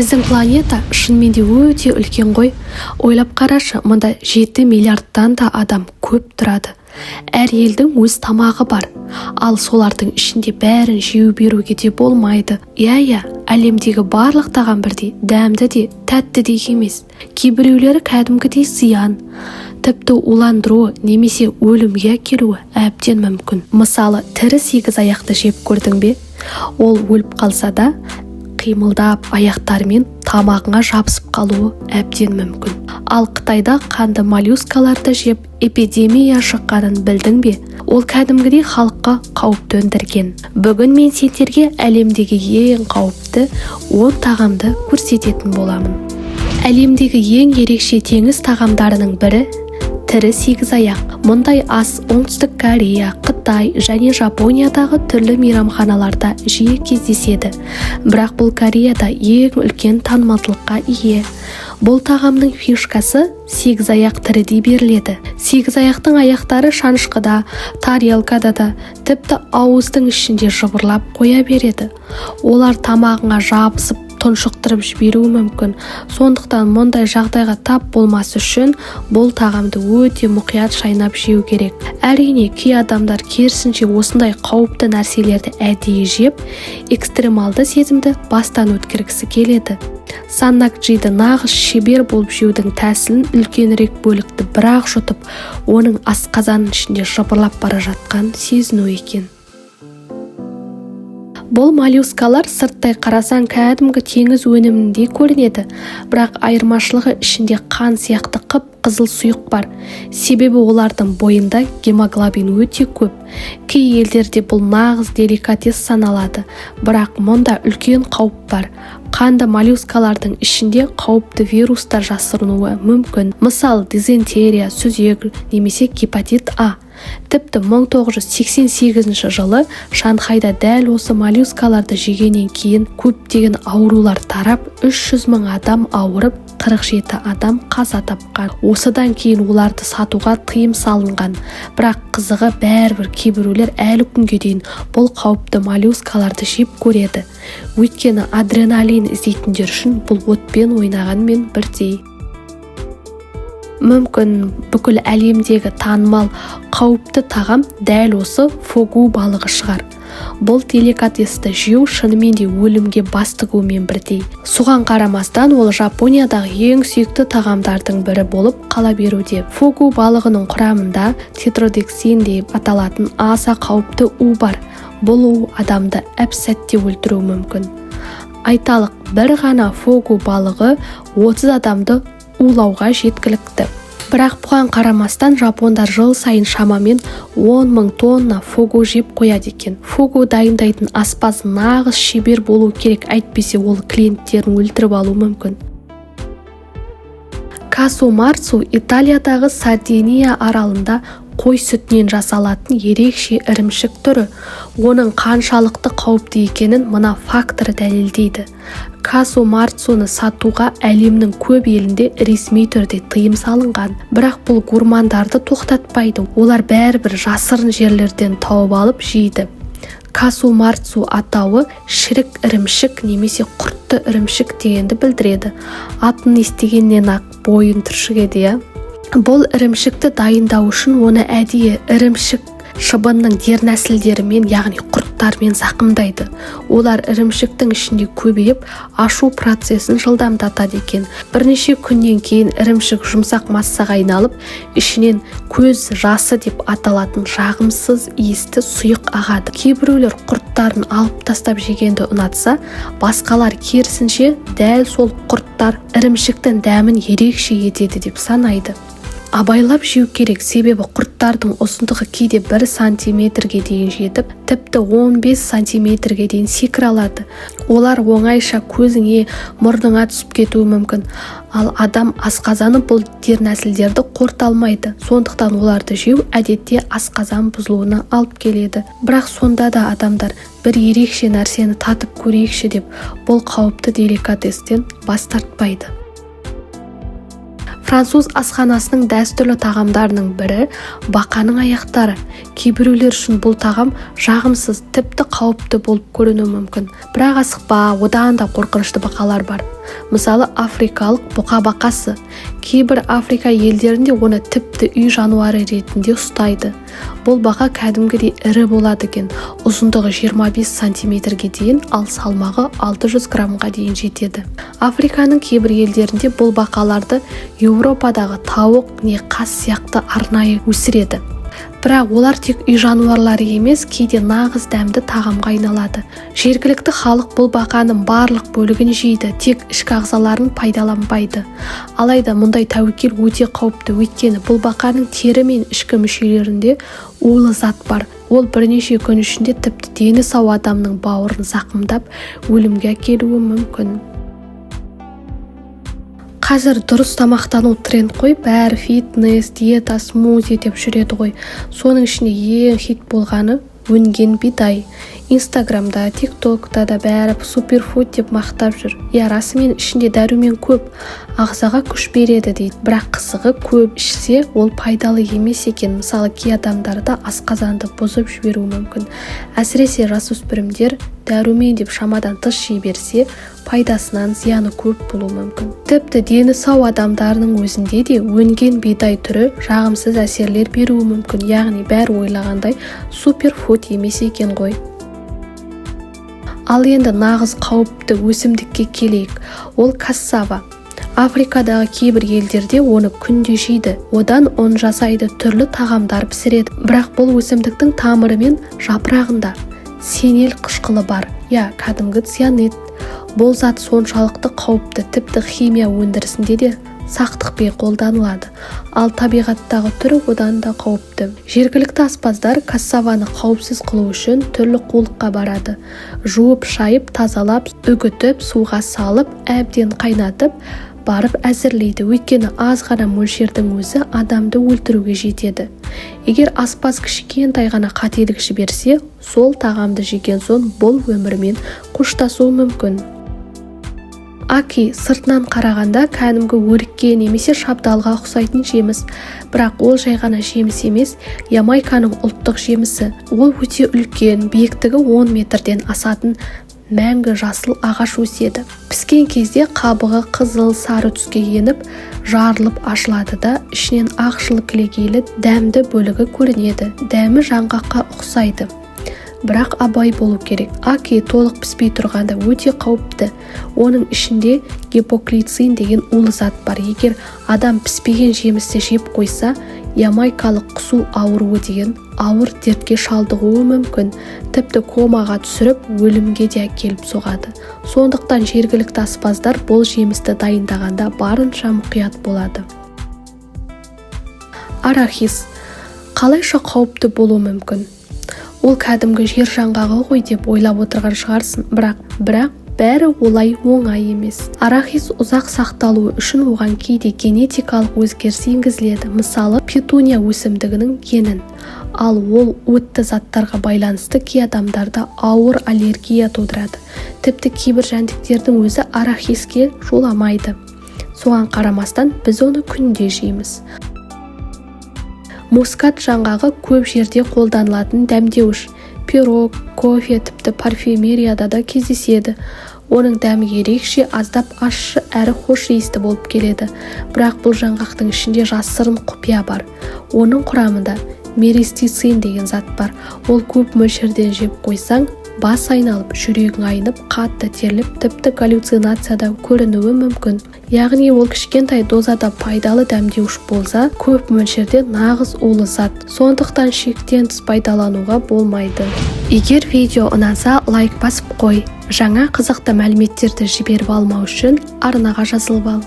Біздің планета шынымен де өте үлкен ғой. Ойлап қарашы, мұнда 7 миллиардтан да адам көп тұрады. Әр елдің өз тамағы бар, ал солардың ішінде бәрін жеу беруге де болмайды. Иә, әлемдегі барлық тағам бірдей, дәмді де, тәтті де емес. Кейбіреулері кәдімгідей зиян, тіпті уландыру немесе өлімге әкелуі әбден мүмкін. Мысалы, тірі 8 аяқты жеп көрдің бе? Ол өліп қалса да, қимылдап аяқтарымен тамағыңа жабысып қалуы әбден мүмкін. Ал Қытайда қанды моллюскаларды жеп эпидемия шыққанын білдің бе? Ол кәдімгідей халыққа қауіп төндірген. Бүгін мен сендерге әлемдегі ең қауіпті 10 тағамды көрсететін боламын. Әлемдегі ең ерекше теңіз тағамдарының бірі тірі 8 аяқ. Мұндай ас Оңтүстік Корея, Қытай және Жапониядағы түрлі мейрамханаларда жиі кездеседі. Бірақ бұл Кореяда ең үлкен танымалдылыққа ие. Бұл тағамның фишкасы 8 аяқ тірідей беріледі. 8 аяқтың аяқтары шанышқыда, тарелкада да, тіпті ауыздың ішінде жыбырлап қоя береді. Олар тамағыңа жабысып тұншықтырып жіберуі мүмкін. Сондықтан мұндай жағдайға тап болмас үшін бұл тағамды өте мұқият шайнап жеу керек. Әрине, кей адамдар керісінше осындай қауіпті нәрселерді әдейі жеп, экстремалды сезімді бастан өткергісі келеді. Саннакджиді нағыз шебер болып жеудің тәсілін үлкенірек бөлікті бірақ жұтып, оның асқазанның ішінде жыбырлап бара жатқан сезіну екен. Бұл моллюскалар сырттай қарасаң кәдімгі теңіз өніміндей көрінеді, бірақ айырмашылығы ішінде қан сияқты қып-қызыл сұйық бар. Себебі олардың бойында гемоглобин өте көп. Кей елдерде бұл нағыз деликатес саналады, бірақ мұнда үлкен қауіп бар. Қанды моллюскалардың ішінде қауіпті вирустар жасырынуы мүмкін. Мысалы, дизентерия, сүзек немесе гепатит А. Тіпті 1988 жылы Шанхайда дәл осы моллюскаларды жегеннен кейін көптеген аурулар тарап, 300 мың адам ауырып, 47 адам қаза тапқан. Осыдан кейін оларды сатуға тыйым салынған. Бірақ қызығы бәрібір кейбіреулер әлі күнге дейін бұл қауіпті моллюскаларды жеп көреді. Өйткені адреналин іздейтіндер үшін бұл отпен ойнағанмен бірдей. Мүмкін бүкіл әлемдегі танымал қауіпті тағам дәл осы фогу балығы шығар. Бұл деликатесті жеу шынымен де өлімге бас тігумен бірдей. Соған қарамастан ол Жапониядағы ең сүйікті тағамдардың бірі болып қала беруде. Фогу балығының құрамында тетродексин деп аталатын аса қауіпті у бар. Бұл у адамды әп-сәтте өлтіруі мүмкін. Айталық, бір ғана фогу балығы 30 адамды улауға жеткілікті. Бірақ бұған қарамастан жапондар жыл сайын шамамен 10 мың тонна фогу жеп қояды екен. Фогу дайындайтын аспаз нағыз шебер болу керек, әйтпесе ол клиенттерін өлтіріп алуы мүмкін. Касу марцу Италиядағы Сардиния аралында қой сүтінен жасалатын ерекше ірімшік түрі. Оның қаншалықты қауіпті екенін мына фактор дәлелдейді. Касу марцуны сатуға әлемнің көп елінде ресми түрде тыйым салынған. Бірақ бұл гурмандарды тоқтатпайды. Олар бәрібір жасырын жерлерден тауып алып жейді. Касу марцу атауы шірік ірімшік немесе құртты ірімшік дегенді білдіреді. Атын естігеннен ақ бойын түршігеді. Бұл ірімшікті дайындау үшін оны әдейі ірімшік шыбынның дернәсілдерімен, яғни құрттармен зақымдайды. Олар ірімшіктің ішінде көбейіп, ашу процесін жылдамдатады екен. Бірнеше күннен кейін ірімшік жұмсақ массаға айналып, ішінен көз жасы деп аталатын жағымсыз иісті сұйық ағады. Кейбіреулер құрттарын алып тастап жегенді ұнатса, басқалар керісінше дәл сол құрттар ірімшіктің дәмін ерекше етеді деп санайды. Абайлап жеу керек, себебі құрттардың ұзындығы кейде 1 сантиметрге дейін жетіп, тіпті 15 сантиметрге дейін секіре алады. Олар оңайша көзіңе, мұрныңа түсіп кетуі мүмкін. Ал адам асқазаны бұл дернәсілдерді қорыта алмайды. Сондықтан оларды жеу әдетте асқазан бұзылуына алып келеді. Бірақ сонда да адамдар бір ерекше нәрсені татып көрейікші деп бұл қауіпті деликатестен бас тартпайды. Француз асханасының дәстүрлі тағамдарының бірі бақаның аяқтары. Кейбіреулер үшін бұл тағам жағымсыз, тіпті қауіпті болып көрінуі мүмкін. Бірақ асықпа, одан да қорқынышты бақалар бар. Мысалы, африкалық бұқа-бақасы. Кейбір Африка елдерінде оны тіпті үй жануары ретінде ұстайды. Бұл бақа кәдімгідей ірі болады екен, ұзындығы 25 сантиметрге дейін, ал салмағы 600 граммға дейін жетеді. Африканың кейбір елдерінде бұл бақаларды Еуропадағы тауық не қаз сияқты арнайы өсіреді. Бірақ олар тек үй жануарлары емес, кейде нағыз дәмді тағамға айналады. Жергілікті халық бұл бақаның барлық бөлігін жейді, тек ішкі ағзаларын пайдаланбайды. Алайда мұндай тәуекел өте қауіпті, өйткені бұл бақаның тері мен ішкі мүшелерінде улы зат бар. Ол бірнеше күн ішінде тіпті дені сау адамның бауырын зақымдап, өлімге әкелуі мүмкін. Қазір дұрыс тамақтану тренд қой, бәрі фитнес, диета, смузи деп жүреді ғой. Соның ішінде ең хит болғаны өнген бидай. Инстаграмда, тиктокта да бәрі суперфуд деп мақтап жүр. Расымен ішінде дәрумен көп, ағзаға күш береді дейді. Бірақ қызығы, көп ішсе ол пайдалы емес екен. Мысалы, кей адамдарда асқазанды бұзып жіберуі мүмкін. Әсіресе жасөспірімдер дәрумен деп шамадан тыс жей берсе, пайдасынан зияны көп болуы мүмкін. Тіпті дені сау адамдарының өзінде де өнген бидай түрі жағымсыз әсерлер беруі мүмкін. Яғни бәрі ойлағандай суперфуд емес екен ғой. Ал енді нағыз қауіпті өсімдікке келейік. Ол кассава. Африкадағы кейбір елдерде оны күнде жейді. Одан ұн жасайды, түрлі тағамдар пісіреді. Бірақ бұл өсімдіктің тамыры мен жапырағында сенел қышқылы бар. Кәдімгі цианид. Бұл зат соншалықты қауіпті, тіпті химия өндірісінде де сақтықпен қолданылады. Ал табиғаттағы түрі одан да қауіпті. Жергілікті аспаздар кассаваны қауіпсіз қылу үшін түрлі қулыққа барады. Жуып, шайып, тазалап, үгітіп, суға салып, әбден қайнатып, барып әзірлейді. Өйткені аз ғана мөлшердің өзі адамды өлтіруге жетеді. Егер аспаз кішкентай ғана қателік жіберсе, сол тағамды жеген соң бұл өмірмен қоштасуы мүмкін. Аки сыртынан қарағанда кәдімгі өрікке немесе шабдалға ұқсайтын жеміс. Бірақ ол жай ғана жеміс емес, Ямайканың ұлттық жемісі. Ол өте үлкен, биіктігі 10 метрден асатын мәңгі жасыл ағаш өседі. Піскен кезде қабығы қызыл, сары түске еніп, жарылып ашылады да, ішінен ақшыл кілегейлі дәмді бөлігі көрінеді. Дәмі жаңғаққа ұқсайды. Бірақ абай болу керек. Аки толық піспей тұрғанда өте қауіпті. Оның ішінде гипоглицин деген улы зат бар. Егер адам піспеген жемісті жеп қойса, ямайкалық құсу ауруы деген ауыр дертке шалдығуы мүмкін. Тіпті комаға түсіріп, өлімге де әкеліп соғады. Сондықтан жергілікті аспаздар бұл жемісті дайындағанда барынша мұқият болады. Арахис қалайша қауіпті болуы мүмкін? Ол кәдімгі жер жаңғағы ғой деп ойлап отырған шығарсын, бірақ бәрі олай оңай емес. Арахис ұзақ сақталуы үшін оған кейде генетикалық өзгеріс енгізіледі. Мысалы, петуния өсімдігінің генін. Ал ол өтті заттарға байланысты кей адамдарда ауыр аллергия тудырады. Тіпті кейбір жәндіктердің өзі арахиске жоламайды. Соған қарамастан біз оны күнде жейміз. Мускат жаңғағы көп жерде қолданылатын дәмдеуіш. Пирог, кофе, тіпті парфюмерияда да кездеседі. Оның дәмі ерекше, аздап ащы әрі хош иісті болып келеді. Бірақ бұл жаңғақтың ішінде жасырын құпия бар. Оның құрамында меристицин деген зат бар. Ол көп мөлшерден жеп қойсаң, бас айналып, жүрегің айнып, қатты терлеп, тіпті галлюцинацияда көрінуі мүмкін. Яғни ол кішкентай дозада пайдалы дәмдеуіш болса, көп мөлшерде нағыз улы зат. Сондықтан шектен тыс пайдалануға болмайды. Егер видео ұнаса, лайк басып қой. Жаңа қызықты мәліметтерді жіберіп алмау үшін арнаға жазылып ал.